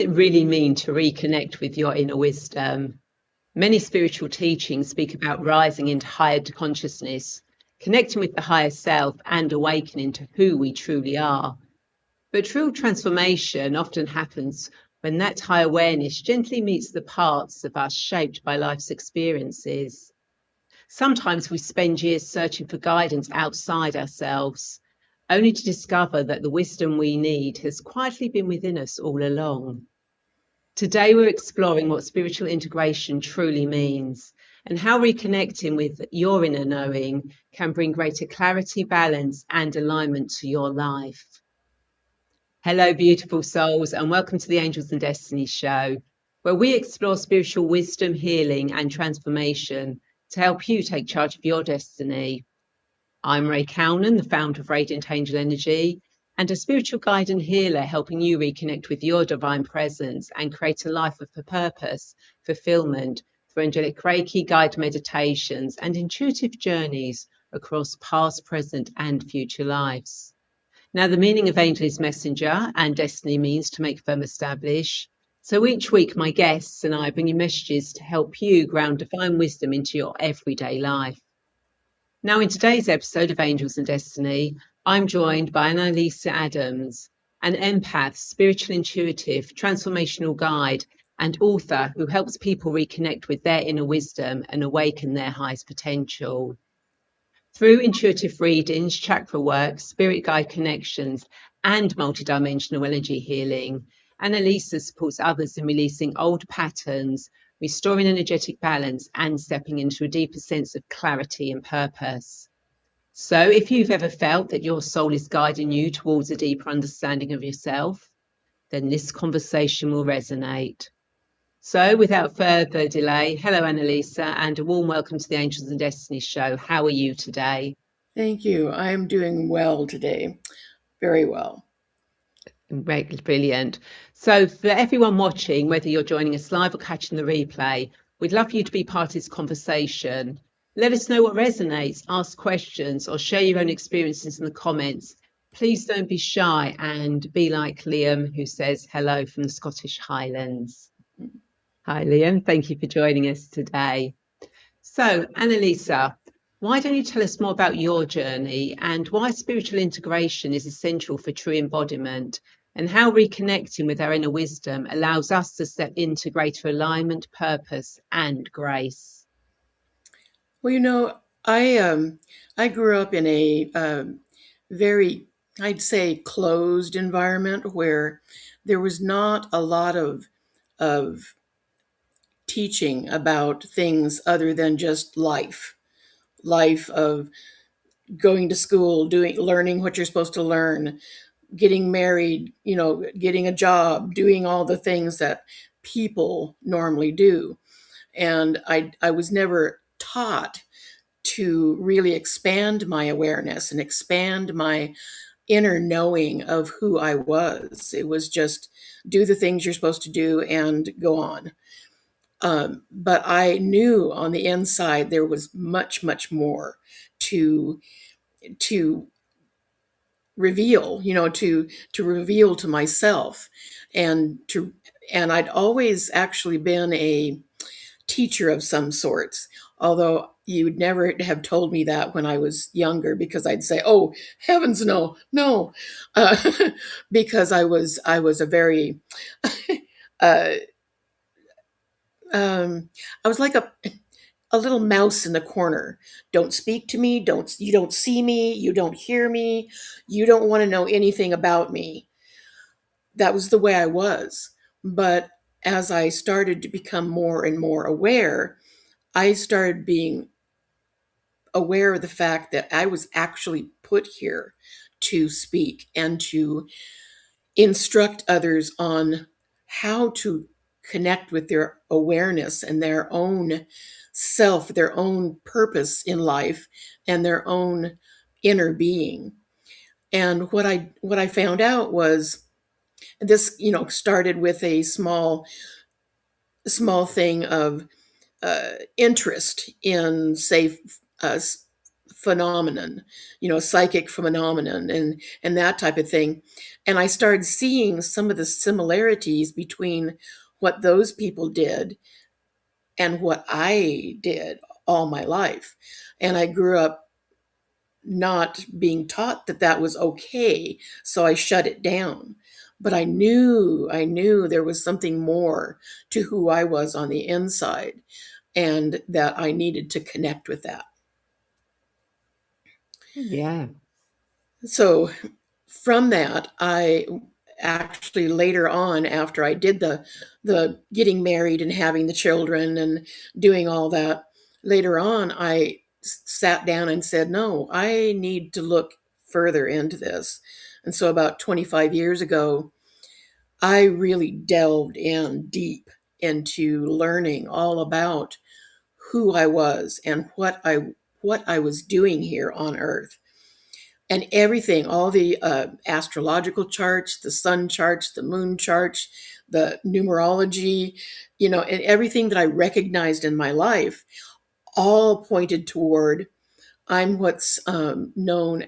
It really mean to reconnect with your inner wisdom? Many spiritual teachings speak about rising into higher consciousness, connecting with the higher self, and awakening to who we truly are. But true transformation often happens when that high awareness gently meets the parts of us shaped by life's experiences. Sometimes we spend years searching for guidance outside ourselves, only to discover that the wisdom we need has quietly been within us all along. Today, we're exploring what spiritual integration truly means and how reconnecting with your inner knowing can bring greater clarity, balance, and alignment to your life. Hello, beautiful souls, and welcome to the Angels and Destiny show, where we explore spiritual wisdom, healing, and transformation to help you take charge of your destiny. I'm Ray Cownan, the founder of Radiant Angel Energy, and a spiritual guide and healer, helping you reconnect with your divine presence and create a life of purpose, fulfillment through angelic Reiki, guided meditations, and intuitive journeys across past, present, and future lives. Now, the meaning of angel is messenger, and destiny means to make, firm, establish. So each week, my guests and I bring you messages to help you ground divine wisdom into your everyday life. Now, in today's episode of Angels and Destiny, I'm joined by Analiesa Adams, an empath, spiritual intuitive, transformational guide, and author who helps people reconnect with their inner wisdom and awaken their highest potential. Through intuitive readings, chakra work, spirit guide connections, and multidimensional energy healing, Analiesa supports others in releasing old patterns, restoring energetic balance, and stepping into a deeper sense of clarity and purpose. So, if you've ever felt that your soul is guiding you towards a deeper understanding of yourself, then this conversation will resonate. So, without further delay, hello, Analiesa, and a warm welcome to the Angels and Destiny show. How are you today? Thank you. I am doing well today. Very well. Brilliant. So, for everyone watching, whether you're joining us live or catching the replay, we'd love for you to be part of this conversation. Let us know what resonates, ask questions, or share your own experiences in the comments. Please don't be shy and be like Liam, who says hello from the Scottish Highlands. Hi, Liam. Thank you for joining us today. So, Analiesa, why don't you tell us more about your journey and why spiritual integration is essential for true embodiment, and how reconnecting with our inner wisdom allows us to step into greater alignment, purpose, and grace? Well, I grew up in a very, I'd say, closed environment where there was not a lot of teaching about things other than just life of going to school, learning what you're supposed to learn, getting married, getting a job, doing all the things that people normally do. And I was never taught to really expand my awareness and expand my inner knowing of who I was. It was just do the things you're supposed to do and go on. But I knew on the inside there was much, much more to to reveal, to reveal to myself, and I'd always actually been a teacher of some sorts, although you'd never have told me that when I was younger, because I'd say, "Oh, heavens, no, no," uh, because I was a very uh, I was like a little mouse in the corner. Don't speak to me. You don't see me. You don't hear me. You don't want to know anything about me. That was the way I was. But as I started to become more and more aware, I started being aware of the fact that I was actually put here to speak and to instruct others on how to connect with their awareness and their own self, their own purpose in life, and their own inner being. And what I found out was this, started with a small thing of interest in, say, phenomenon, psychic phenomenon, and that type of thing. And I started seeing some of the similarities between what those people did and what I did all my life. And I grew up not being taught that that was okay, so I shut it down. But I knew there was something more to who I was on the inside, and that I needed to connect with that. Yeah. So from that, I actually later on, after I did the getting married and having the children and doing all that, later on I sat down and said, no, I need to look further into this. And so about 25 years ago, I really delved in deep into learning all about who I was and what I was doing here on earth, and everything, all the astrological charts, the sun charts, the moon charts, the numerology, and everything that I recognized in my life, all pointed toward I'm what's known,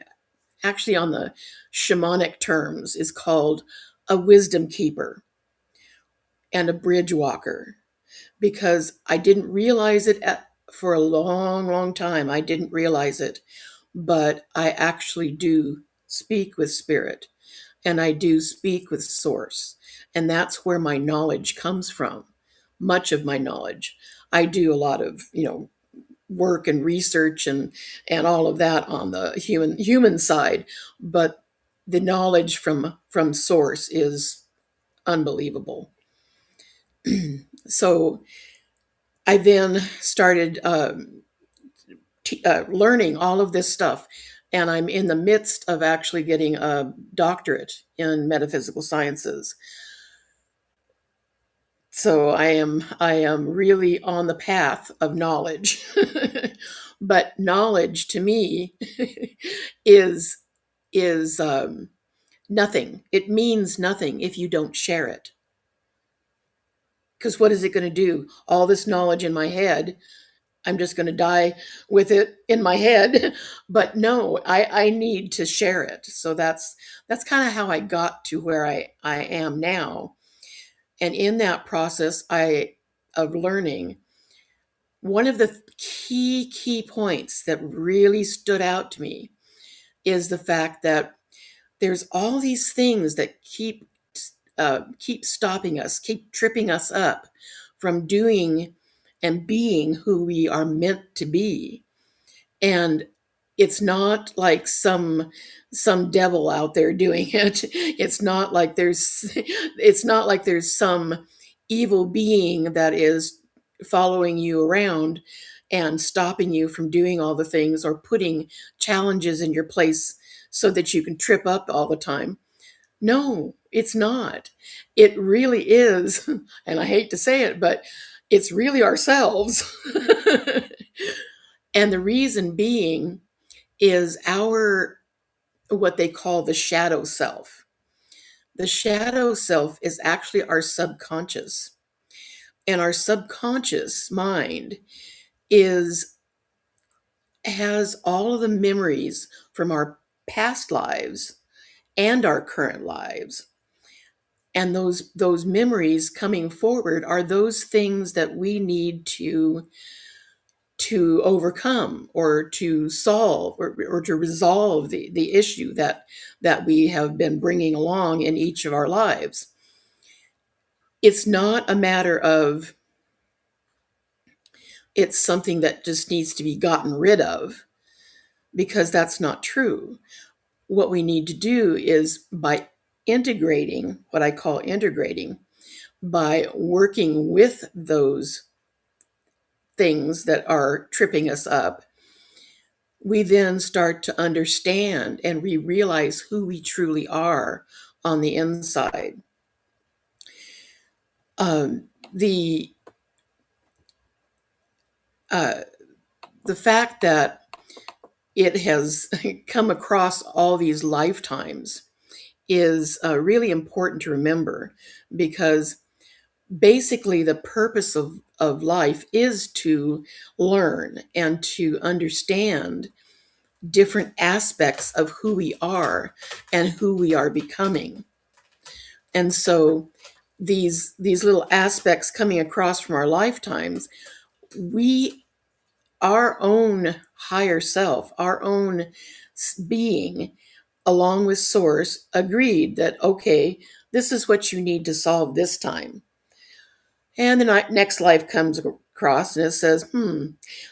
actually on the shamanic terms, is called a wisdom keeper and a bridge walker, because I didn't realize it for a long, long time. I didn't realize it, but I actually do speak with spirit, and I do speak with source. And that's where my knowledge comes from. Much of my knowledge. I do a lot of, work and research and all of that on the human side, but the knowledge from source is unbelievable. So I then started learning all of this stuff, and I'm in the midst of actually getting a doctorate in metaphysical sciences. So I am really on the path of knowledge. But knowledge to me is is nothing. It means nothing if you don't share it. Because what is it going to do? All this knowledge in my head, I'm just going to die with it in my head. But no, I need to share it. So that's kind of how I got to where I am now. And in that process of learning, one of the key points that really stood out to me is the fact that there's all these things that keep stopping us, keep tripping us up from doing and being who we are meant to be. And it's not like some devil out there doing it. It's not like there's some evil being that is following you around and stopping you from doing all the things, or putting challenges in your place so that you can trip up all the time. No, it's not. It really is, and I hate to say it, but it's really ourselves. And the reason being is our, what they call the shadow self. The shadow self is actually our subconscious. And our subconscious mind is has all of the memories from our past lives and our current lives. And those memories coming forward are those things that we need to overcome, or to solve, or to resolve the issue that we have been bringing along in each of our lives. It's not a matter of it's something that just needs to be gotten rid of, because that's not true. What we need to do is, by integrating, what I call integrating, by working with those things that are tripping us up, we then start to understand and we realize who we truly are on the inside. The the fact that it has come across all these lifetimes is really important to remember, because basically the purpose of life is to learn and to understand different aspects of who we are and who we are becoming. And so these little aspects coming across from our lifetimes, we, our own higher self, our own being, along with source, agreed that, okay, this is what you need to solve this time. And the next life comes across and it says,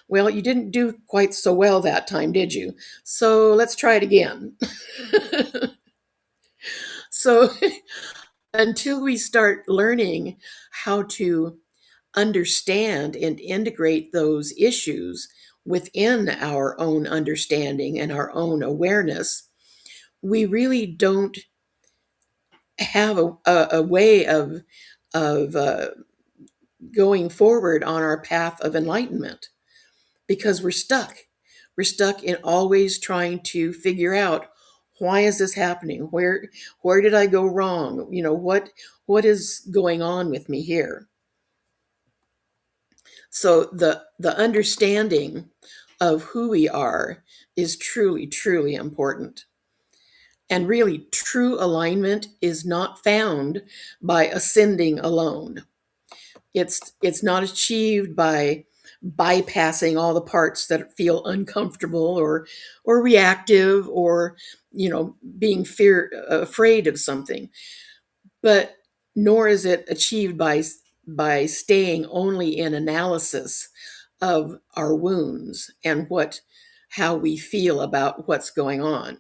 well, you didn't do quite so well that time, did you? So let's try it again. So until we start learning how to understand and integrate those issues within our own understanding and our own awareness, we really don't have a way of going forward on our path of enlightenment, because we're stuck. We're stuck in always trying to figure out, why is this happening? Where did I go wrong? You know, what is going on with me here? So the understanding of who we are is truly, truly important. And really, true alignment is not found by ascending alone. It's not achieved by bypassing all the parts that feel uncomfortable or reactive, or being afraid of something. But nor is it achieved by staying only in analysis of our wounds and how we feel about what's going on.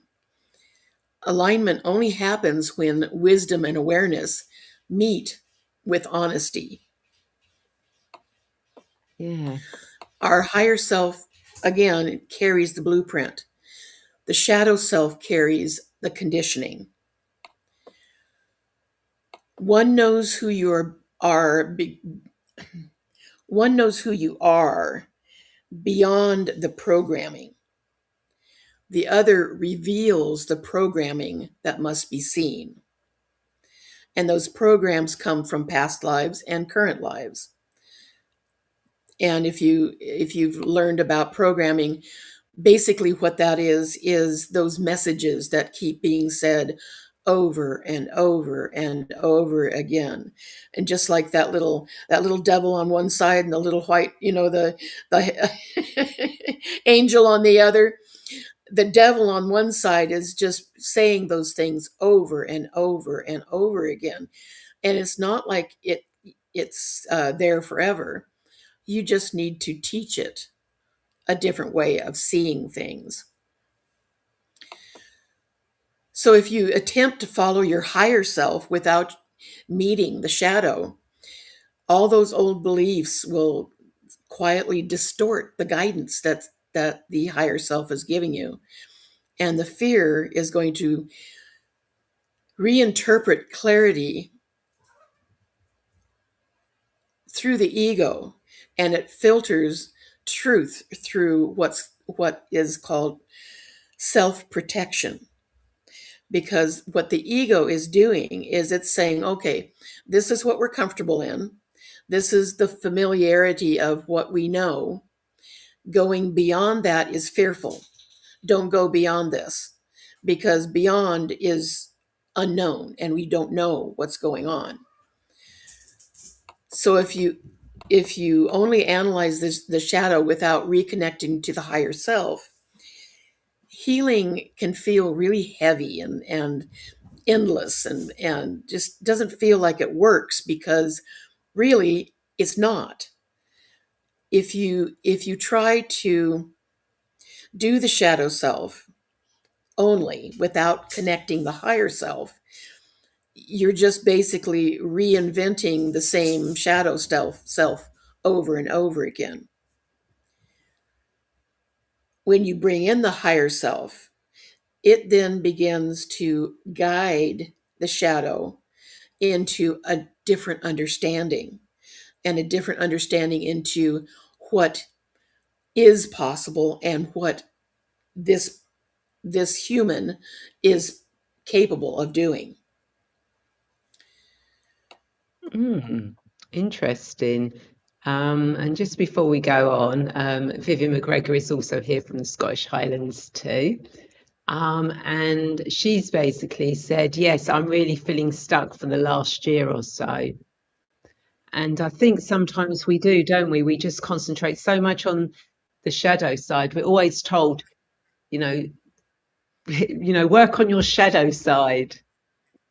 Alignment only happens when wisdom and awareness meet with honesty. Yeah. Our higher self, again, carries the blueprint. The shadow self carries the conditioning. One knows who you are. One knows who you are beyond the programming. The other reveals the programming that must be seen. And those programs come from past lives and current lives. And if you've learned about programming, basically what that is those messages that keep being said over and over and over again. And just like that little devil on one side and the little white, the angel on the other, the devil on one side is just saying those things over and over and over again. And it's not like it's there forever. You just need to teach it a different way of seeing things. So if you attempt to follow your higher self without meeting the shadow, all those old beliefs will quietly distort the guidance that the higher self is giving you. And the fear is going to reinterpret clarity through the ego, and it filters truth through what is called self-protection. Because what the ego is doing is it's saying, okay, this is what we're comfortable in. This is the familiarity of what we know. Going beyond that is fearful. Don't go beyond this, because beyond is unknown and we don't know what's going on. So if you only analyze the shadow without reconnecting to the higher self, healing can feel really heavy and endless and just doesn't feel like it works, because really it's not. If you try to do the shadow self only without connecting the higher self, you're just basically reinventing the same shadow self over and over again. When you bring in the higher self, it then begins to guide the shadow into a different understanding, and a different understanding into what is possible and what this human is capable of doing. Interesting. And just before we go on, Vivian McGregor is also here from the Scottish Highlands too. And she's basically said, yes, I'm really feeling stuck for the last year or so. And I think sometimes we do, don't we? We just concentrate so much on the shadow side. We're always told, you know, work on your shadow side.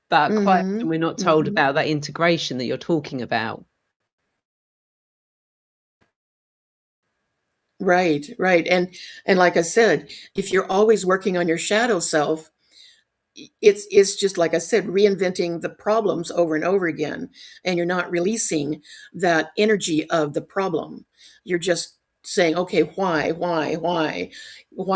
But quite often we're not told about that integration that you're talking about. Right, right. And like I said, if you're always working on your shadow self, it's just like I said, reinventing the problems over and over again, and you're not releasing that energy of the problem. You're just saying, okay, why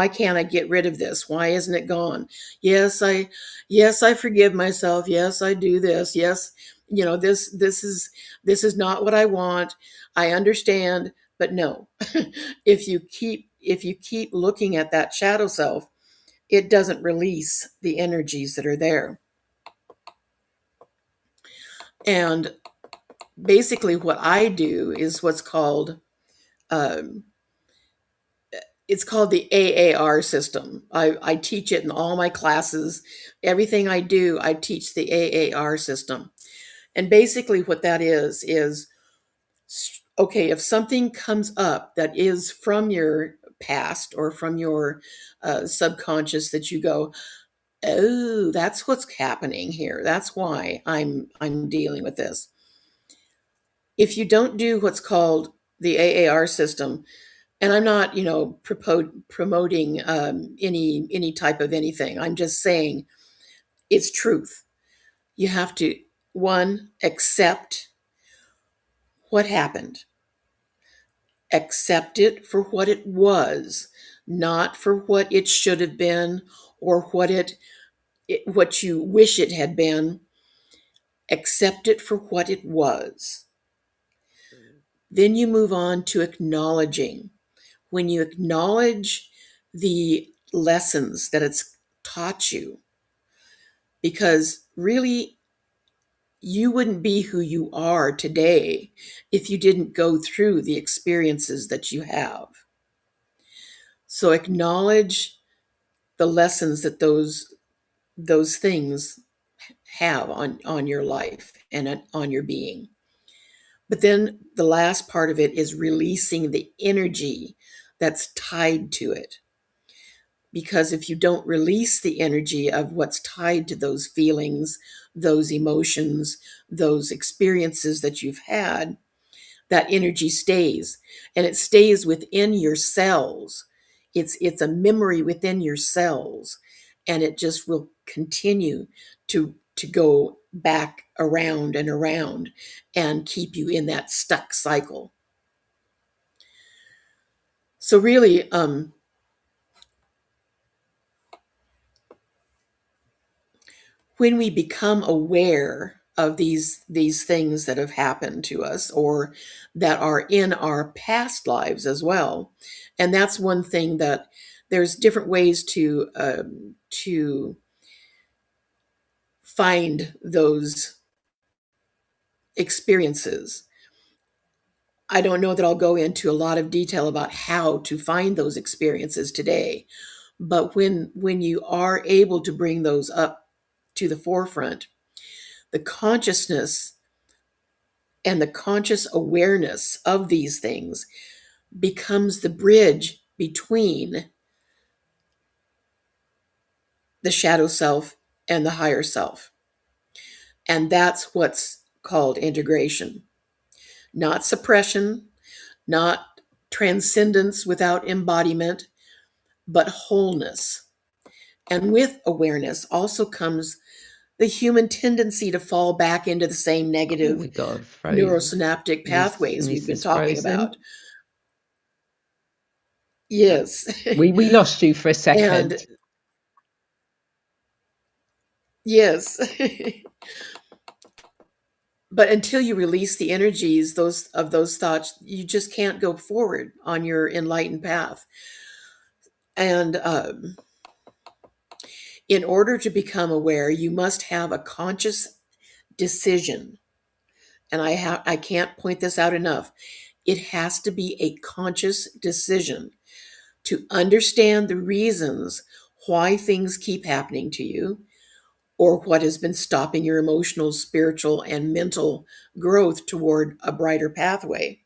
can't I get rid of this? Why isn't it gone? Yes, I forgive myself. Yes, I do this. Yes, this is not what I want. I understand, but no. If you keep looking at that shadow self, it doesn't release the energies that are there. And basically, what I do is what's called it's called the AAR system. I teach it in all my classes. Everything I do, I teach the AAR system. And basically, what that is okay, if something comes up that is from your past or from your subconscious, that you go, oh, that's what's happening here. That's why I'm dealing with this. If you don't do what's called the AAR system, and I'm not, promoting any type of anything. I'm just saying it's truth. You have to, one, accept what happened. Accept it for what it was, not for what it should have been or what you wish it had been. Accept it for what it was. Then you move on to acknowledging. When you acknowledge the lessons that it's taught you, because really, you wouldn't be who you are today if you didn't go through the experiences that you have. So acknowledge the lessons that those things have on your life and on your being. But then the last part of it is releasing the energy that's tied to it. Because if you don't release the energy of what's tied to those feelings, those emotions, those experiences that you've had, that energy stays, and it stays within your cells. It's a memory within your cells, and it just will continue to go back around and around and keep you in that stuck cycle. So really, when we become aware of these things that have happened to us or that are in our past lives as well, and that's one thing that there's different ways to find those experiences. I don't know that I'll go into a lot of detail about how to find those experiences today, but when you are able to bring those up to the forefront, the consciousness and the conscious awareness of these things becomes the bridge between the shadow self and the higher self. And that's what's called integration, not suppression, not transcendence without embodiment, but wholeness. And with awareness also comes the human tendency to fall back into the same negative neurosynaptic pathways we've been talking about. Yes. We lost you for a second. And yes. But until you release the energies of those thoughts, you just can't go forward on your enlightened path. And in order to become aware, you must have a conscious decision. And I can't point this out enough. It has to be a conscious decision to understand the reasons why things keep happening to you, or what has been stopping your emotional, spiritual, and mental growth toward a brighter pathway.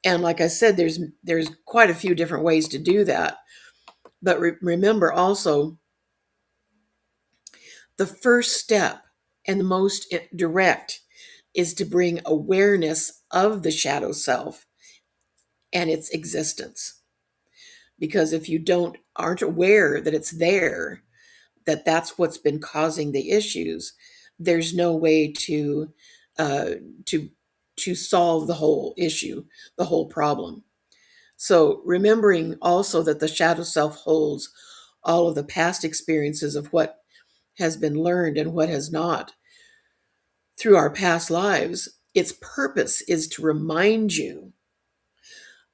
And like I said, there's quite a few different ways to do that. But remember also, the first step and the most direct is to bring awareness of the shadow self and its existence. Because if you aren't aware that it's there, that's what's been causing the issues, there's no way to uh, to to solve the whole issue, the whole problem. So remembering also that the shadow self holds all of the past experiences of what has been learned and what has not through our past lives, its purpose is to remind you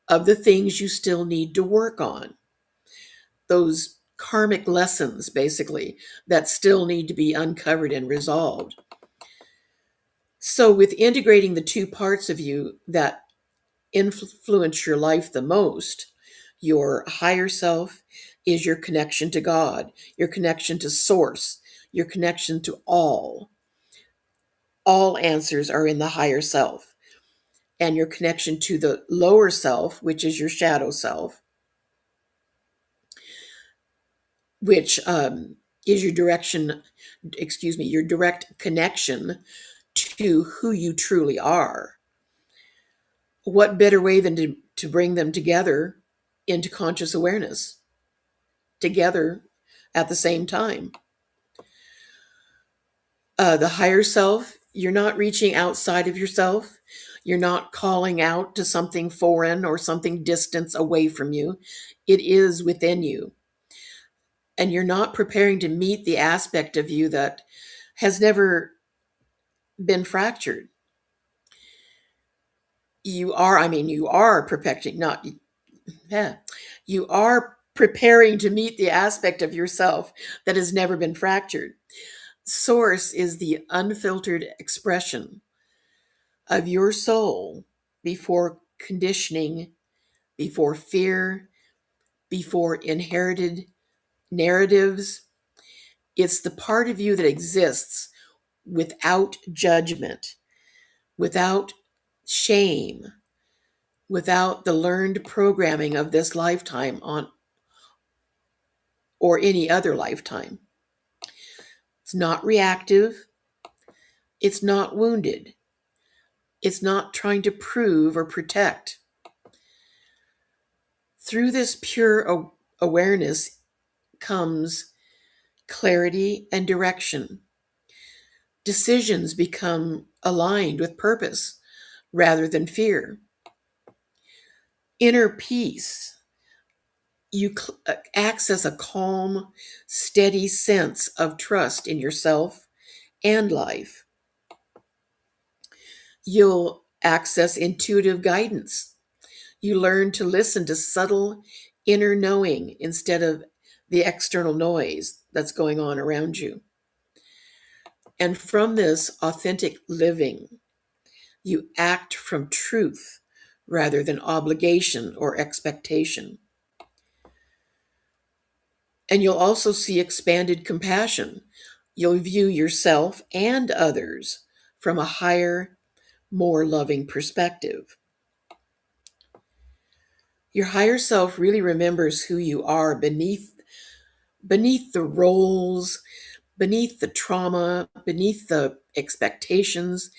of the things you still need to work on, those karmic lessons, basically, that still need to be uncovered and resolved. So, with integrating the two parts of you that influence your life the most, your higher self is your connection to God, your connection to Source, your connection to all. All answers are in the higher self. And your connection to the lower self, which is your shadow self, which is your direct connection to who you truly are. What better way than to bring them together into conscious awareness, together at the same time? The higher self, you're not reaching outside of yourself. You're not calling out to something foreign or something distant away from you. It is within you. And you're not preparing to meet the aspect of you that has never been fractured. You are perfecting, not, yeah, you are preparing to meet the aspect of yourself that has never been fractured. Source is the unfiltered expression of your soul before conditioning, before fear, before inherited narratives. It's the part of you that exists without judgment, without shame, without the learned programming of this lifetime or any other lifetime. It's not reactive. It's not wounded. It's not trying to prove or protect. Through this pure awareness comes clarity and direction. Decisions become aligned with purpose rather than fear. Inner peace. You access a calm, steady sense of trust in yourself and life. You'll access intuitive guidance. You learn to listen to subtle inner knowing instead of the external noise that's going on around you. And from this authentic living, you act from truth rather than obligation or expectation. And you'll also see expanded compassion. You'll view yourself and others from a higher, more loving perspective. Your higher self really remembers who you are beneath the roles, beneath the trauma, beneath the expectations.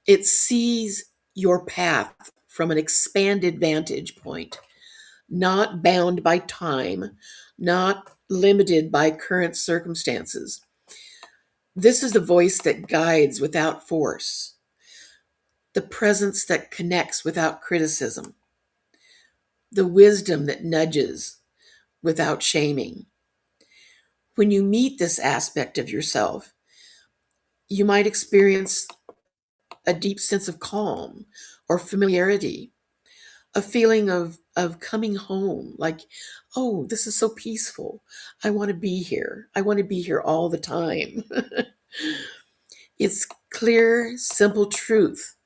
It sees your path from an expanded vantage point, not bound by time, not limited by current circumstances. This is the voice that guides without force, the presence that connects without criticism, the wisdom that nudges without shaming. When you meet this aspect of yourself, you might experience a deep sense of calm or familiarity, a feeling of coming home, like, oh, this is so peaceful. I want to be here. I want to be here all the time. It's clear, simple truth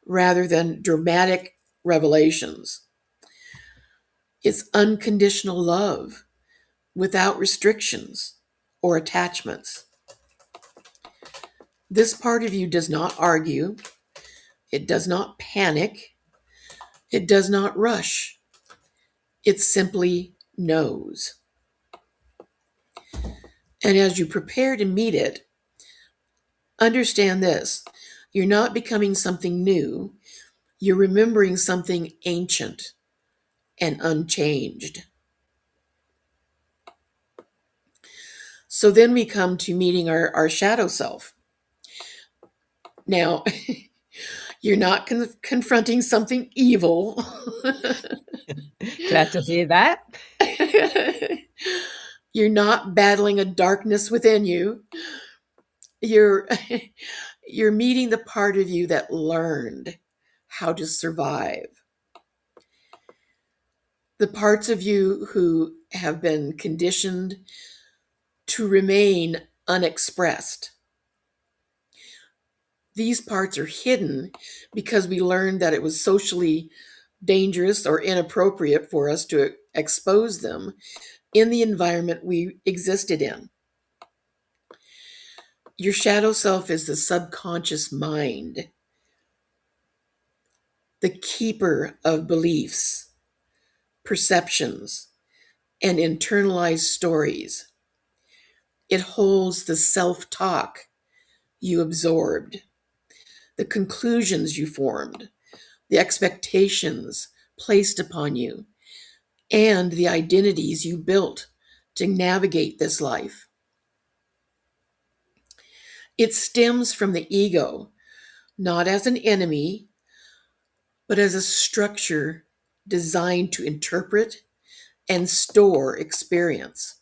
rather than dramatic revelations. It's unconditional love without restrictions or attachments. This part of you does not argue, it does not panic, it does not rush. It simply knows. And as you prepare to meet it, understand this: you're not becoming something new, you're remembering something ancient and unchanged. So then we come to meeting our shadow self. Now, you're not confronting something evil. Glad to hear that. You're not battling a darkness within you. You're you're meeting the part of you that learned how to survive. The parts of you who have been conditioned to remain unexpressed. These parts are hidden because we learned that it was socially dangerous or inappropriate for us to expose them in the environment we existed in. Your shadow self is the subconscious mind, the keeper of beliefs, perceptions, and internalized stories. It holds the self-talk you absorbed, the conclusions you formed, the expectations placed upon you, and the identities you built to navigate this life. It stems from the ego, not as an enemy, but as a structure designed to interpret and store experience.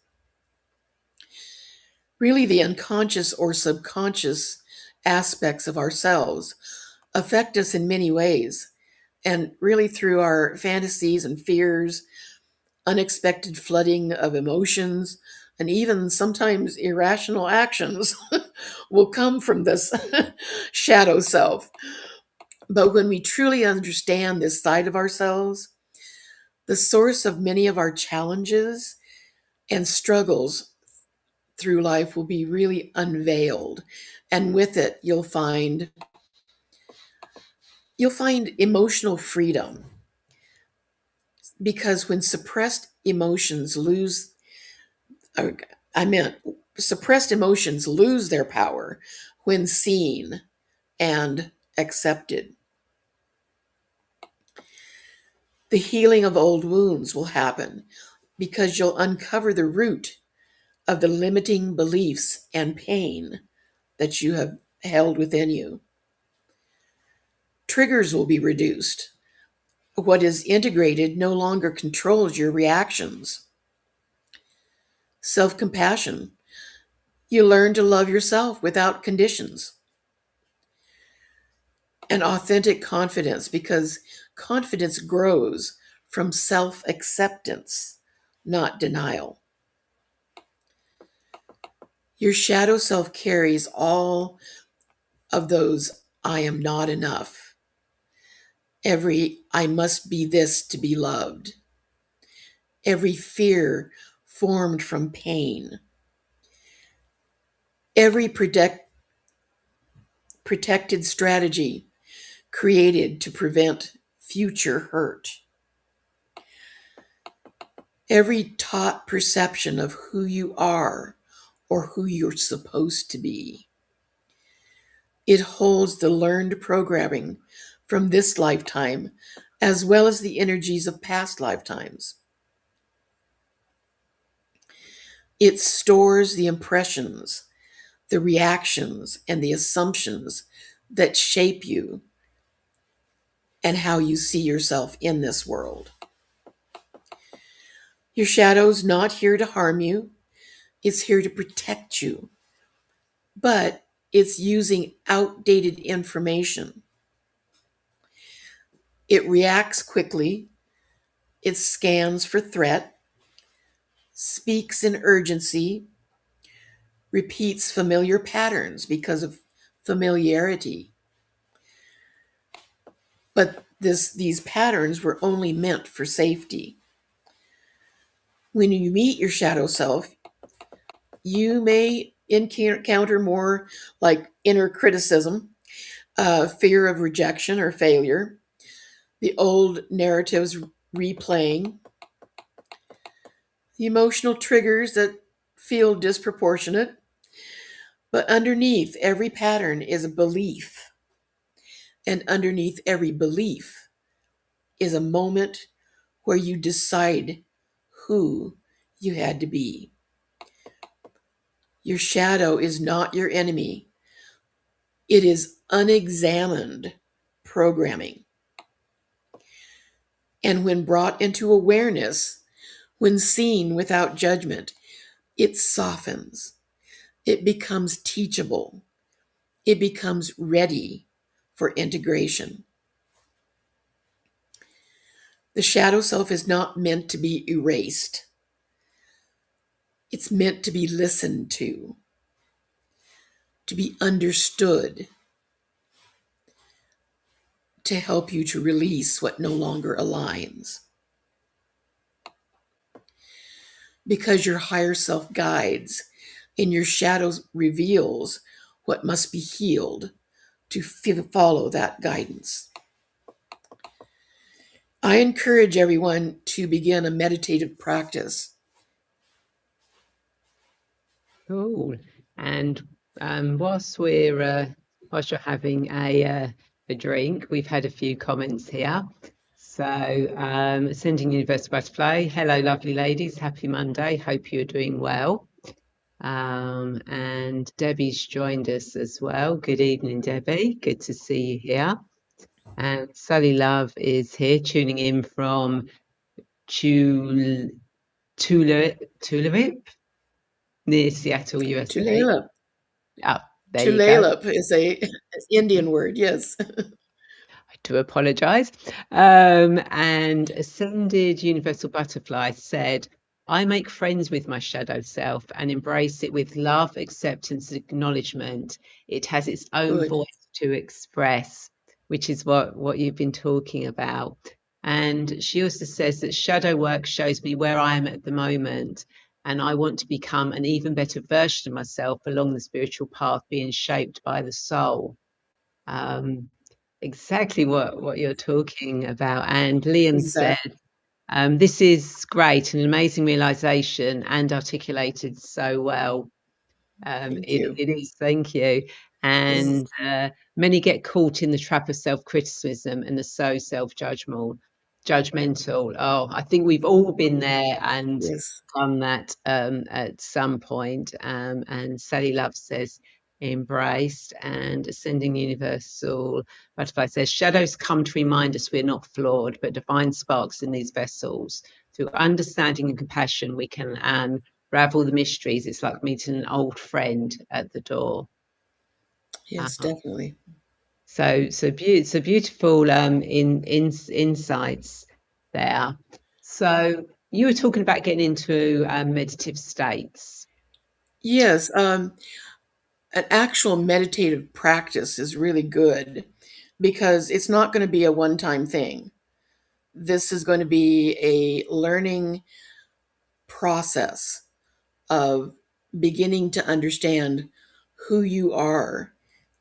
Really, the unconscious or subconscious aspects of ourselves affect us in many ways, and really through our fantasies and fears, unexpected flooding of emotions, and even sometimes irrational actions will come from this shadow self. But when we truly understand this side of ourselves, the source of many of our challenges and struggles through life will be really unveiled. And with it, you'll find emotional freedom. Because when suppressed emotions lose their power when seen and accepted. The healing of old wounds will happen because you'll uncover the root of the limiting beliefs and pain that you have held within you. Triggers will be reduced. What is integrated no longer controls your reactions. Self-compassion. You learn to love yourself without conditions. And authentic confidence, because confidence grows from self-acceptance, not denial. Your shadow self carries all of those I am not enough. Every I must be this to be loved. Every fear formed from pain. Every protected strategy created to prevent future hurt. Every taught perception of who you are or who you're supposed to be. It holds the learned programming from this lifetime, as well as the energies of past lifetimes. It stores the impressions, the reactions, and the assumptions that shape you and how you see yourself in this world. Your shadow's not here to harm you. It's here to protect you. But it's using outdated information. It reacts quickly. It scans for threat, speaks in urgency, repeats familiar patterns because of familiarity. But these patterns were only meant for safety. When you meet your shadow self, you may encounter more like inner criticism, fear of rejection or failure, the old narratives replaying, the emotional triggers that feel disproportionate. But underneath every pattern is a belief, and underneath every belief is a moment where you decide who you had to be. Your shadow is not your enemy. It is unexamined programming. And when brought into awareness, when seen without judgment, it softens. It becomes teachable. It becomes ready for integration. The shadow self is not meant to be erased. It's meant to be listened to be understood, to help you to release what no longer aligns. Because your higher self guides and your shadows reveals what must be healed to follow that guidance. I encourage everyone to begin a meditative practice. Cool. And whilst whilst you're having a drink, we've had a few comments here. So, Sending Universal Butterfly, hello, lovely ladies. Happy Monday. Hope you're doing well. And Debbie's joined us as well. Good evening, Debbie. Good to see you here. And Sally Love is here, tuning in from Tulip near Seattle, USA. Tulalip. Oh, there you go. Tulalip is an Indian word, yes. I do apologise. And Ascended Universal Butterfly said, I make friends with my shadow self and embrace it with love, acceptance, and acknowledgement. It has its own Good. voice to express, which is what you've been talking about. And she also says that shadow work shows me where I am at the moment, and I want to become an even better version of myself along the spiritual path being shaped by the soul. Exactly what you're talking about. And Liam said, Exactly. this is great, an amazing realization and articulated so well. Thank you. It is, thank you. And many get caught in the trap of self-criticism and are so judgmental. Oh, I think we've all been there and Yes. done that at some point. And Sally Love says, embraced. And Ascending Universal Butterfly says, shadows come to remind us we're not flawed, but divine sparks in these vessels. Through understanding and compassion, we can unravel the mysteries. It's like meeting an old friend at the door. Yes, definitely. So beautiful insights there. So you were talking about getting into meditative states. Yes, an actual meditative practice is really good because it's not going to be a one-time thing. This is going to be a learning process of beginning to understand who you are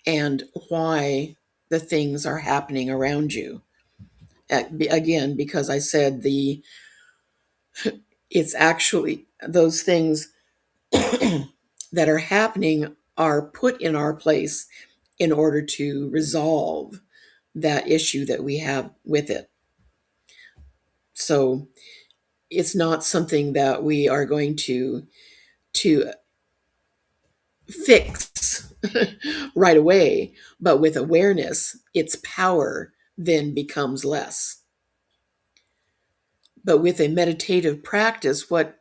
and why the things are happening around you. Again, because I said it's actually those things that are happening are put in our place in order to resolve that issue that we have with it. So it's not something that we are going to fix right away, but with awareness, its power then becomes less. But with a meditative practice, what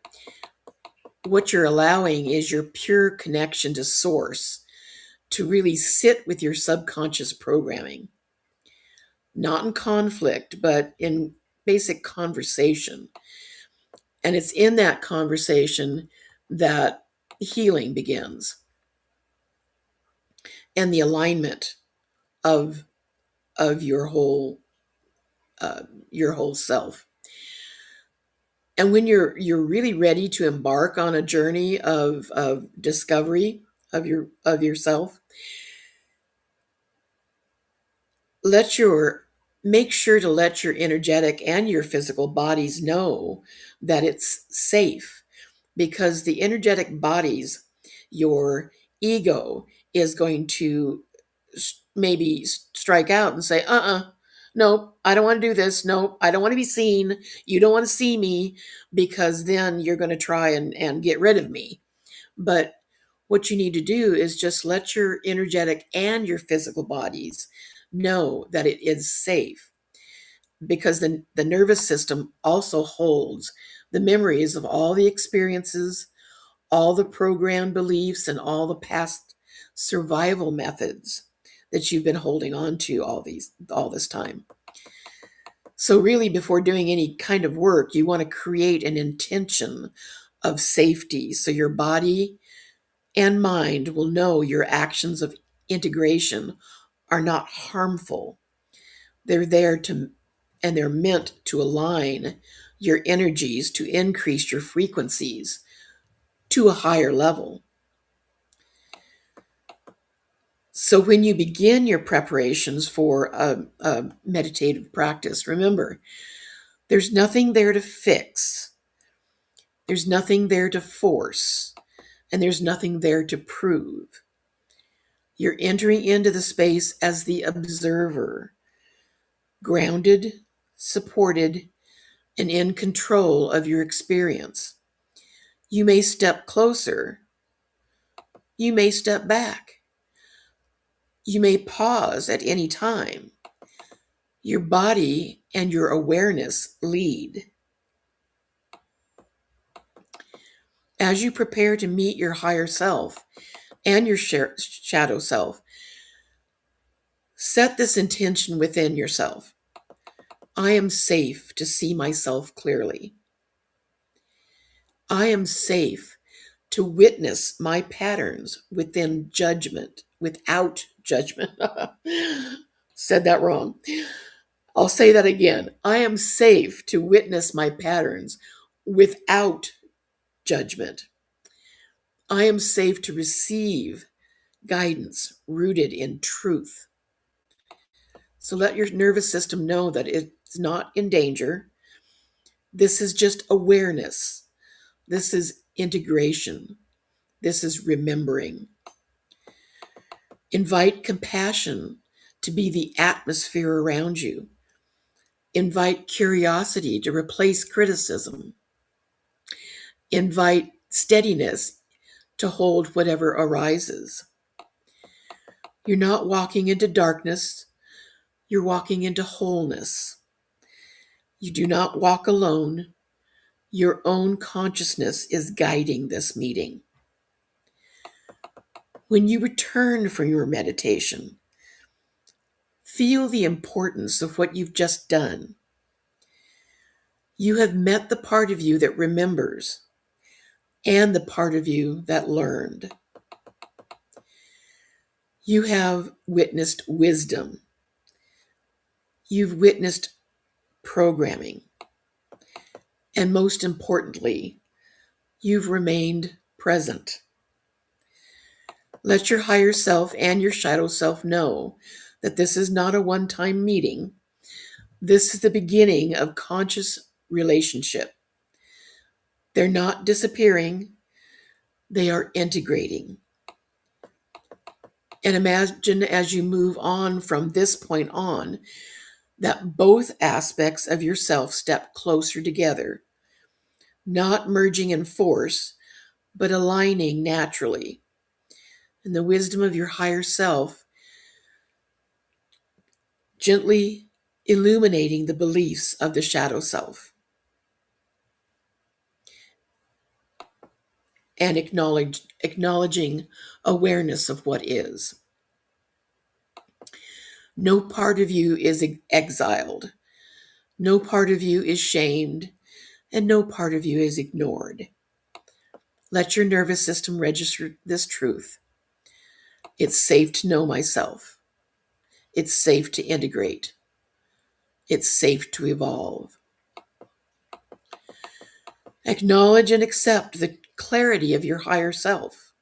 you're allowing is your pure connection to source, to really sit with your subconscious programming, not in conflict, but in basic conversation. And it's in that conversation that healing begins and the alignment of your whole your whole self. And when you're really ready to embark on a journey of discovery of yourself, make sure to let your energetic and your physical bodies know that it's safe, because the energetic bodies, your ego, is going to maybe strike out and say, nope, I don't want to do this. Nope, I don't want to be seen. You don't want to see me, because then you're going to try and get rid of me. But what you need to do is just let your energetic and your physical bodies know that it is safe, because the nervous system also holds the memories of all the experiences, all the programmed beliefs, and all the past survival methods that you've been holding on to all this time. So really, before doing any kind of work, you want to create an intention of safety, so your body and mind will know your actions of integration are not harmful. They're there and they're meant to align your energies to increase your frequencies to a higher level. So when you begin your preparations for a meditative practice, remember, there's nothing there to fix. There's nothing there to force, and there's nothing there to prove. You're entering into the space as the observer, grounded, supported, and in control of your experience. You may step closer. You may step back. You may pause at any time. Your body and your awareness lead. As you prepare to meet your higher self and your shadow self, set this intention within yourself. I am safe to see myself clearly. I am safe to witness my patterns without judgment. Said that wrong. I'll say that again. I am safe to witness my patterns without judgment. I am safe to receive guidance rooted in truth. So let your nervous system know that it's not in danger. This is just awareness. This is integration. This is remembering. Invite compassion to be the atmosphere around you. Invite curiosity to replace criticism. Invite steadiness to hold whatever arises. You're not walking into darkness. You're walking into wholeness. You do not walk alone. Your own consciousness is guiding this meeting. When you return from your meditation, feel the importance of what you've just done. You have met the part of you that remembers and the part of you that learned. You have witnessed wisdom. You've witnessed programming. And most importantly, you've remained present. Let your higher self and your shadow self know that this is not a one-time meeting. This is the beginning of conscious relationship. They're not disappearing. They are integrating. And imagine as you move on from this point on, that both aspects of yourself step closer together, not merging in force, but aligning naturally. And the wisdom of your higher self gently illuminating the beliefs of the shadow self. And acknowledging awareness of what is. No part of you is exiled. No part of you is shamed. And no part of you is ignored. Let your nervous system register this truth. It's safe to know myself. It's safe to integrate. It's safe to evolve. Acknowledge and accept the clarity of your higher self,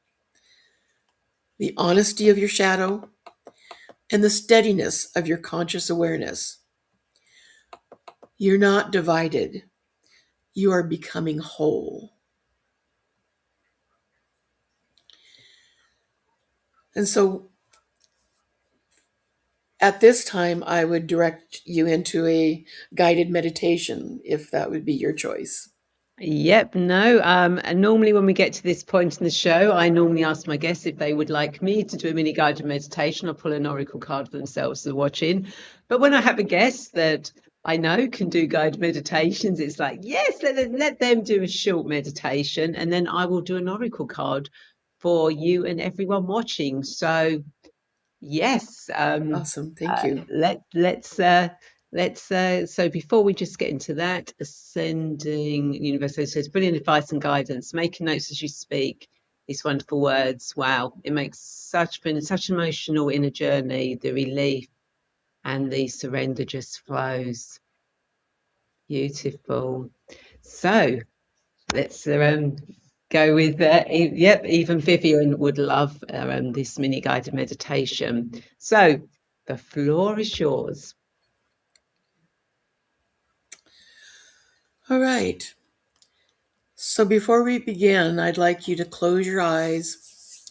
the honesty of your shadow, and the steadiness of your conscious awareness. You're not divided. You are becoming whole. And so at this time, I would direct you into a guided meditation, if that would be your choice. Yep, no. And normally when we get to this point in the show, I normally ask my guests if they would like me to do a mini guided meditation or pull an oracle card for themselves as they're watching. But when I have a guest that I know can do guided meditations, it's like, yes, let them do a short meditation, and then I will do an oracle card for you and everyone watching. So yes, Awesome. Thank you. so before we just get into that, ascending universe says brilliant advice and guidance, making notes as you speak these wonderful words. Wow, it makes been such an emotional inner journey. The relief and the surrender just flows. Beautiful. So let's go with yep, even Vivian would love this mini guided meditation. So the floor is yours. All right. So before we begin, I'd like you to close your eyes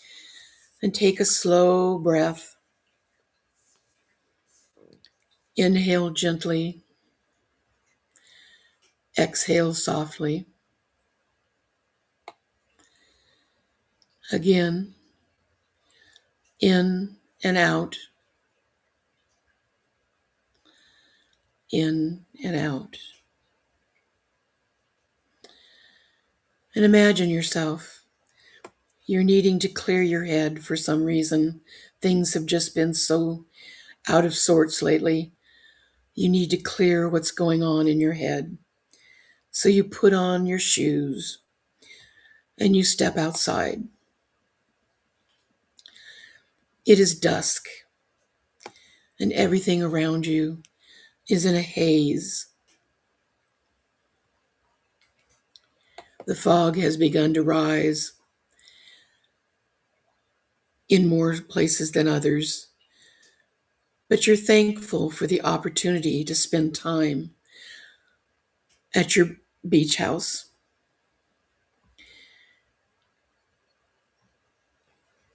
and take a slow breath. Inhale gently. Exhale softly. Again, in and out. In and out. And imagine yourself. You're needing to clear your head for some reason. Things have just been so out of sorts lately. You need to clear what's going on in your head. So you put on your shoes and you step outside. It is dusk, and everything around you is in a haze. The fog has begun to rise in more places than others, but you're thankful for the opportunity to spend time at your beach house.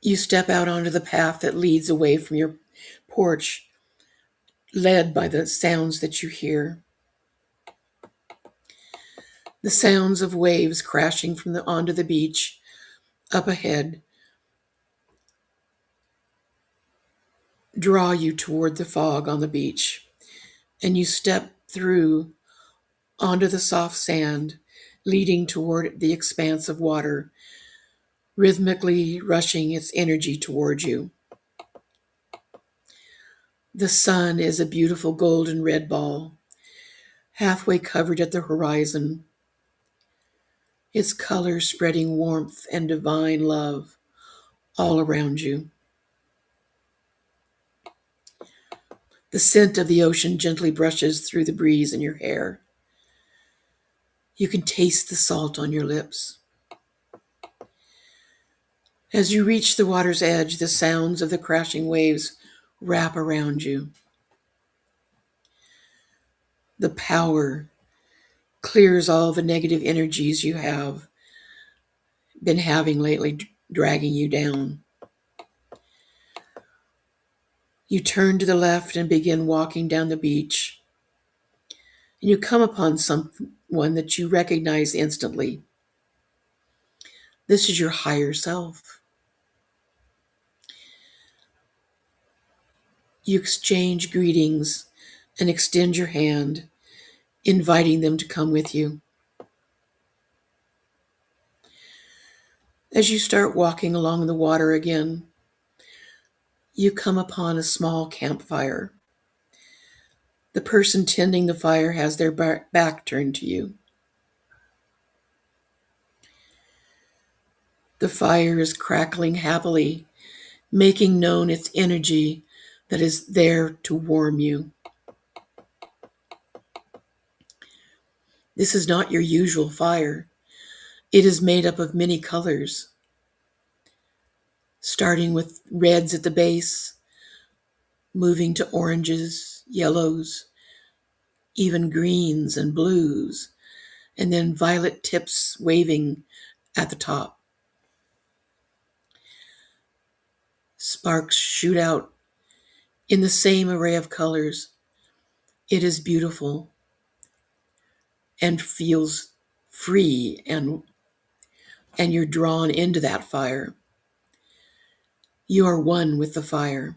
You step out onto the path that leads away from your porch, led by the sounds that you hear. The sounds of waves crashing onto the beach up ahead draw you toward the fog on the beach, and you step through onto the soft sand, leading toward the expanse of water, rhythmically rushing its energy toward you. The sun is a beautiful golden red ball, halfway covered at the horizon, its colors spreading warmth and divine love all around you. The scent of the ocean gently brushes through the breeze in your hair. You can taste the salt on your lips. As you reach the water's edge, the sounds of the crashing waves wrap around you. The power clears all the negative energies you have been having lately, dragging you down. You turn to the left and begin walking down the beach. And you come upon someone that you recognize instantly. This is your higher self. You exchange greetings and extend your hand, inviting them to come with you. As you start walking along the water again, you come upon a small campfire. The person tending the fire has their back turned to you. The fire is crackling happily, making known its energy that is there to warm you. This is not your usual fire. It is made up of many colors, starting with reds at the base, moving to oranges, yellows, even greens and blues, and then violet tips waving at the top. Sparks shoot out in the same array of colors. It is beautiful and feels free, and you're drawn into that fire. You are one with the fire.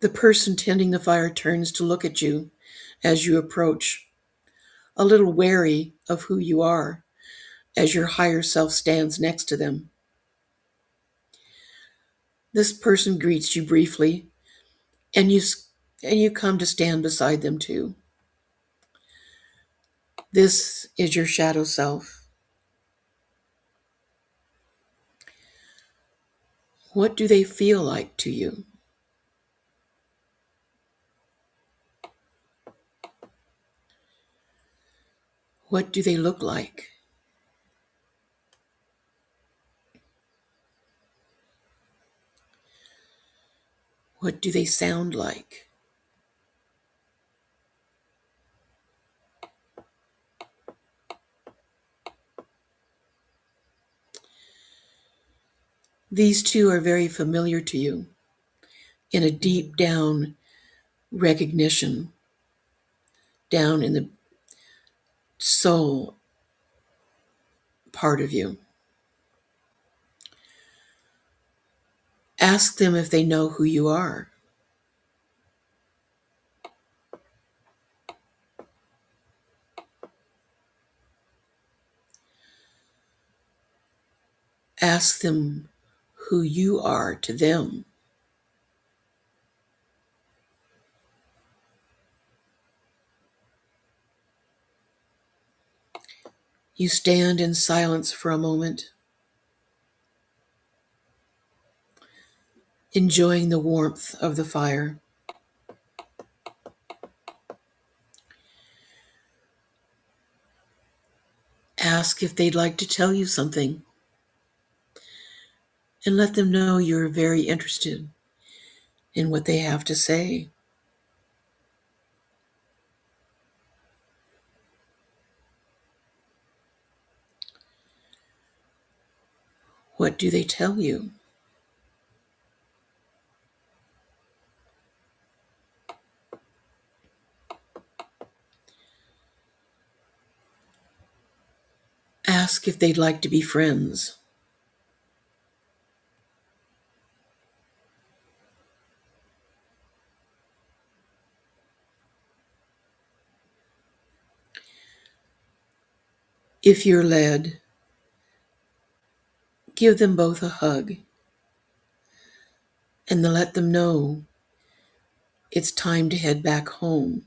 The person tending the fire turns to look at you as you approach, a little wary of who you are as your higher self stands next to them. This person greets you briefly, and you come to stand beside them too. This is your shadow self. What do they feel like to you? What do they look like? What do they sound like? These two are very familiar to you in a deep down recognition, down in the soul part of you. Ask them if they know who you are. Ask them who you are to them. You stand in silence for a moment, enjoying the warmth of the fire. Ask if they'd like to tell you something, and let them know you're very interested in what they have to say. What do they tell you? Ask if they'd like to be friends. If you're led, give them both a hug and then let them know it's time to head back home.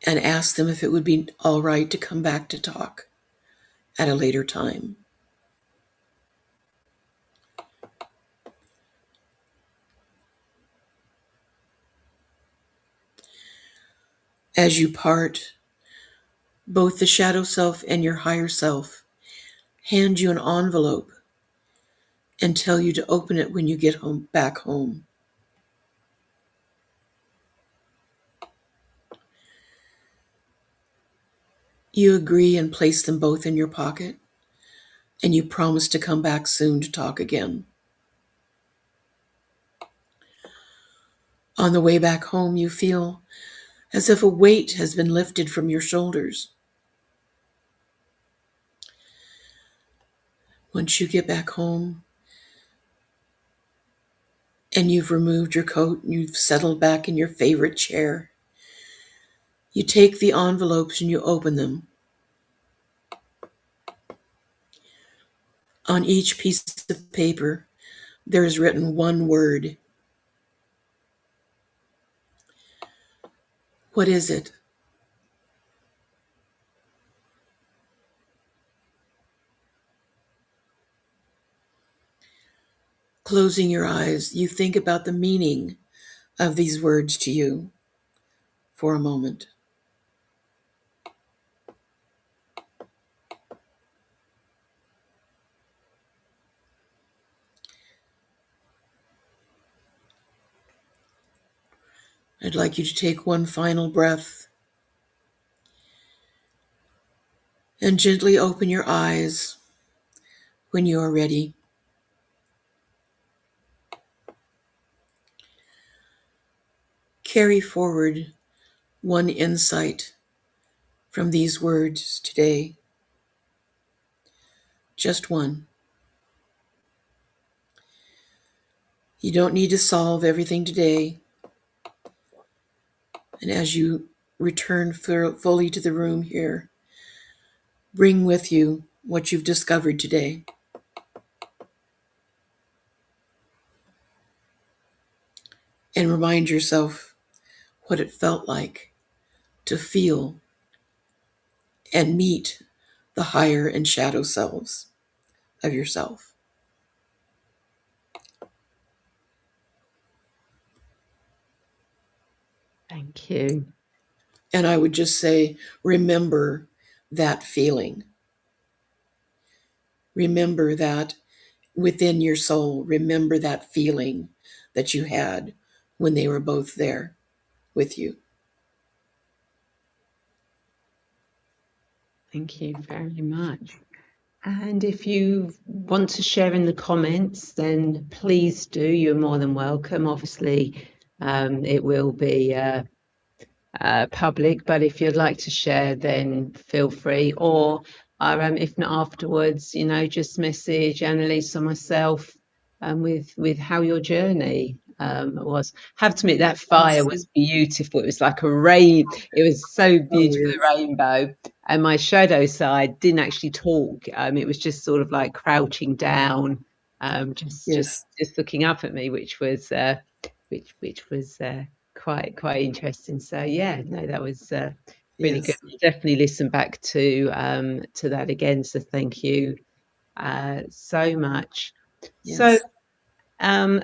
And ask them if it would be all right to come back to talk at a later time. As you part, both the shadow self and your higher self hand you an envelope and tell you to open it when you get back home. You agree and place them both in your pocket, and you promise to come back soon to talk again. On the way back home, you feel as if a weight has been lifted from your shoulders. Once you get back home and you've removed your coat and you've settled back in your favorite chair, you take the envelopes and you open them. On each piece of paper, there is written one word. What is it? Closing your eyes, you think about the meaning of these words to you for a moment. I'd like you to take one final breath and gently open your eyes when you are ready. Carry forward one insight from these words today. Just one. You don't need to solve everything today. And as you return fully to the room here, bring with you what you've discovered today. And remind yourself what it felt like to feel and meet the higher and shadow selves of yourself. Thank you. And I would just say, remember that feeling. Remember that within your soul. Remember that feeling that you had when they were both there with you. Thank you very much. And if you want to share in the comments, then please do. You're more than welcome. Obviously, it will be public, but if you'd like to share, then feel free. Or if not afterwards, just message Analiesa or myself with how your journey was. Have to admit that fire was beautiful. It was like a rain. It was so beautiful, the rainbow. And my shadow side didn't actually talk. It was just sort of like crouching down, just looking up at me, which was quite interesting. So yeah, no, that was really good. I'll definitely listen back to that again. So thank you so much. Yes.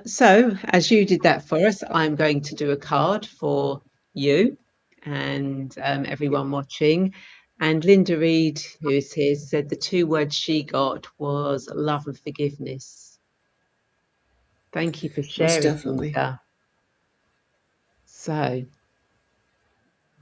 So as you did that for us, I'm going to do a card for you and everyone watching. And Linda Reed, who is here, said the 2 words she got was love and forgiveness. Thank you for sharing, definitely. Linda. So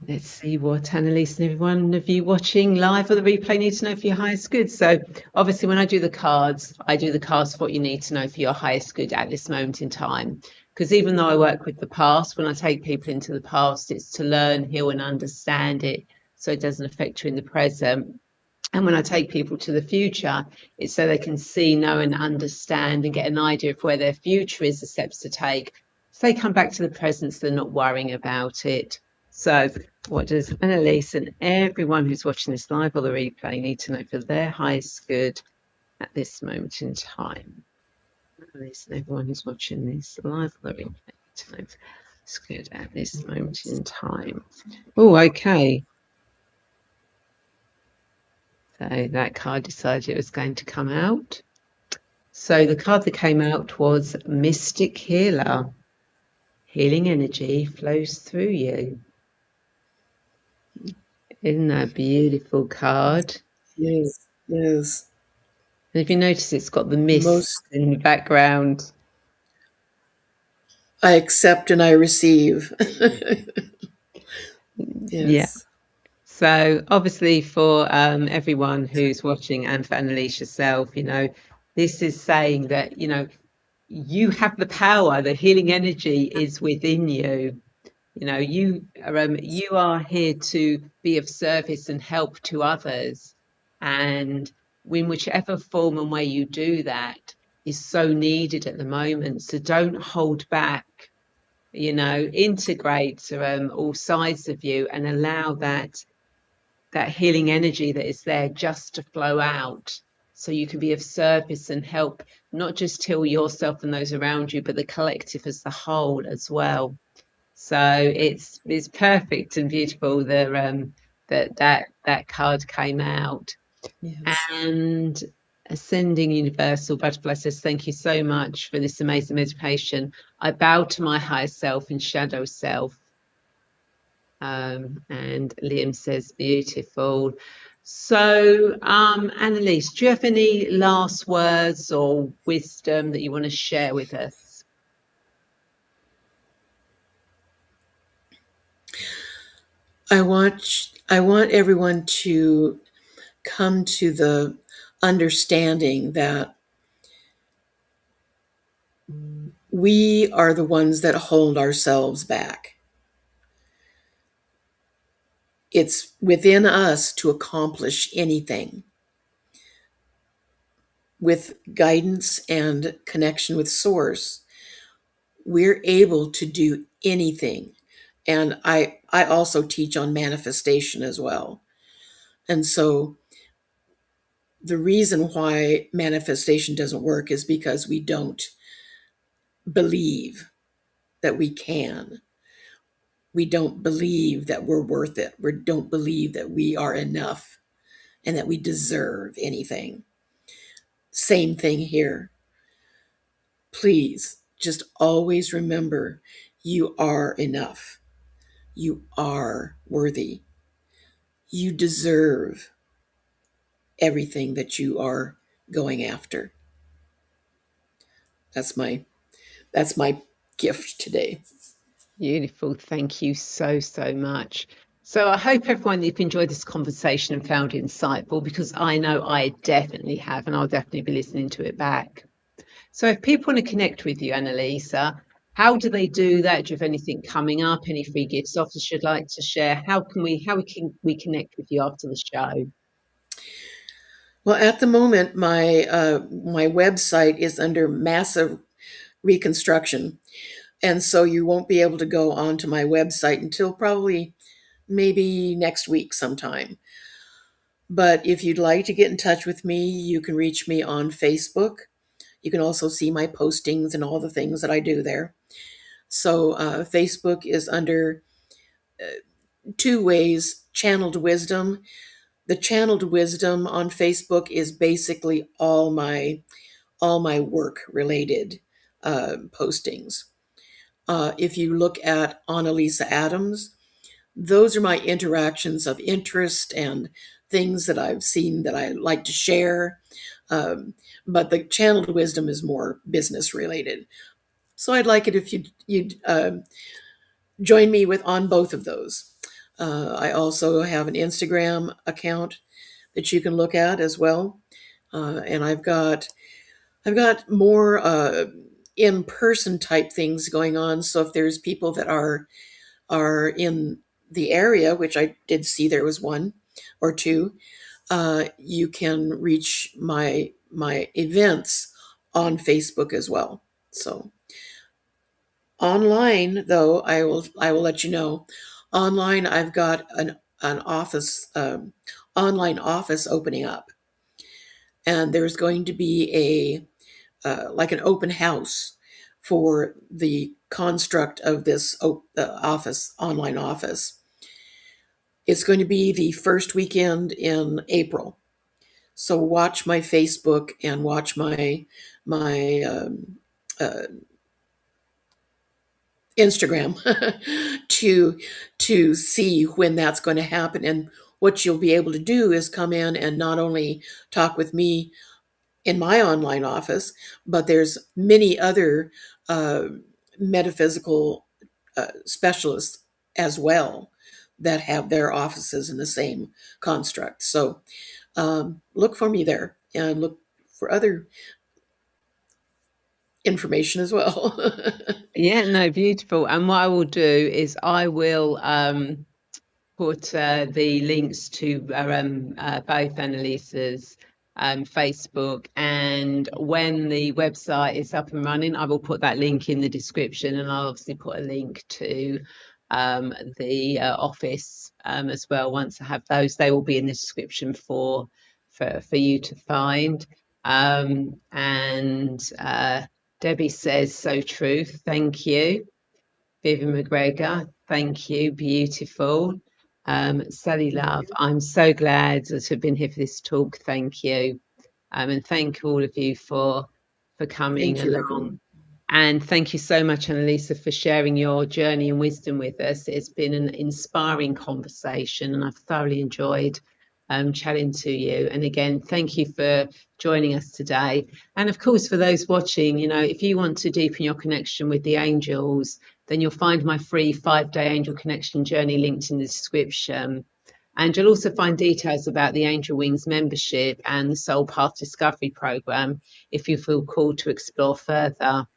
let's see what Analiesa and everyone of you watching live or the replay need to know for your highest good. So obviously when I do the cards for what you need to know for your highest good at this moment in time. Because even though I work with the past, when I take people into the past, it's to learn, heal and understand it so it doesn't affect you in the present. And when I take people to the future, it's so they can see, know and understand and get an idea of where their future is, the steps to take. So they come back to the present so they're not worrying about it. So what does Analiesa and everyone who's watching this live or the replay need to know for their highest good at this moment in time? Analiesa and everyone who's watching this live or the replay need to know it's good at this moment in time. Oh, okay. So that card decided it was going to come out. So the card that came out was Mystic Healer. Healing energy flows through you. Isn't that a beautiful card? Yes, yes. And if you notice, it's got the mist in the background. I accept and I receive. Yes. Yeah. So obviously for everyone who's watching and for Analiesa herself, this is saying that, you have the power, the healing energy is within you. You are here to be of service and help to others. And in whichever form and way you do that is so needed at the moment. So don't hold back, integrate all sides of you and allow that healing energy that is there just to flow out so you can be of service and help not just heal yourself and those around you, but the collective as the whole as well. So it's perfect and beautiful that card came out. Yes. And Ascending Universal Butterfly says, thank you so much for this amazing meditation. I bow to my higher self and shadow self. And Liam says, beautiful. So, Annalise, do you have any last words or wisdom that you want to share with us? I want everyone to come to the understanding that we are the ones that hold ourselves back. It's within us to accomplish anything. With guidance and connection with Source, we're able to do anything. And I also teach on manifestation as well. And so the reason why manifestation doesn't work is because we don't believe that we can. We don't believe that we're worth it. We don't believe that we are enough and that we deserve anything. Same thing here. Please just always remember you are enough. You are worthy. You deserve everything that you are going after. That's my gift today. Beautiful. Thank you so, so much. So I hope everyone, you've enjoyed this conversation and found it insightful, because I know I definitely have, and I'll definitely be listening to it back. So if people want to connect with you, Analiesa, how do they do that? Do you have anything coming up? Any free gifts offers you'd like to share? How can we connect with you after the show? Well, at the moment, my website is under massive reconstruction, and so you won't be able to go onto my website until probably maybe next week sometime. But if you'd like to get in touch with me, you can reach me on Facebook. You can also see my postings and all the things that I do there. So Facebook is under two ways: Channeled Wisdom. The Channeled Wisdom on Facebook is basically all my work related postings. If you look at Analiesa Adams, those are my interactions of interest and things that I've seen that I like to share. But the Channeled Wisdom is more business related. So I'd like it if you'd join me on both of those. I also have an Instagram account that you can look at as well, and I've got more in-person type things going on. So if there's people that are in the area, which I did see there was one or two, you can reach my events on Facebook as well. So online, though, I will let you know. Online, I've got an office, online office opening up, and there's going to be a like an open house for the construct of this online office. It's going to be the first weekend in April. So watch my Facebook and watch my Instagram to see when that's going to happen. And what you'll be able to do is come in and not only talk with me in my online office, but there's many other metaphysical specialists as well that have their offices in the same construct. So look for me there and look for other information as well. Yeah, no, beautiful. And what I will do is I will put the links to both Annaliesa's Facebook, and when the website is up and running, I will put that link in the description, and I'll obviously put a link to the office as well. Once I have those, they will be in the description for you to find. And Debbie says, so true. Thank you. Vivian McGregor, thank you. Beautiful. Sally Love, I'm so glad to have been here for this talk. Thank you. And thank all of you for coming Thank you, along. Rico. And thank you so much, Analiesa, for sharing your journey and wisdom with us. It's been an inspiring conversation, and I've thoroughly enjoyed chatting to you. And again, thank you for joining us today. And of course, for those watching, if you want to deepen your connection with the angels, then you'll find my free 5-day angel connection journey linked in the description. And you'll also find details about the Angel Wings membership and the Soul Path Discovery Program if you feel called to explore further.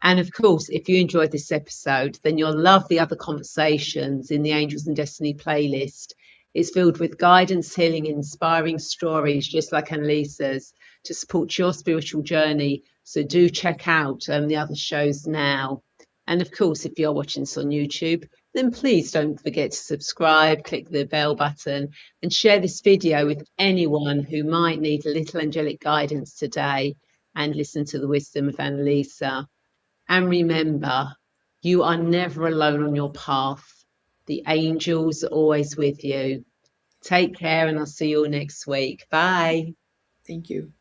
And of course, if you enjoyed this episode, then you'll love the other conversations in the Angels and Destiny playlist. It's filled with guidance, healing, inspiring stories, just like Analiesa's, to support your spiritual journey. So do check out the other shows now. And of course, if you're watching this on YouTube, then please don't forget to subscribe, click the bell button, and share this video with anyone who might need a little angelic guidance today and listen to the wisdom of Analiesa. And remember, you are never alone on your path. The angels are always with you. Take care, and I'll see you all next week. Bye. Thank you.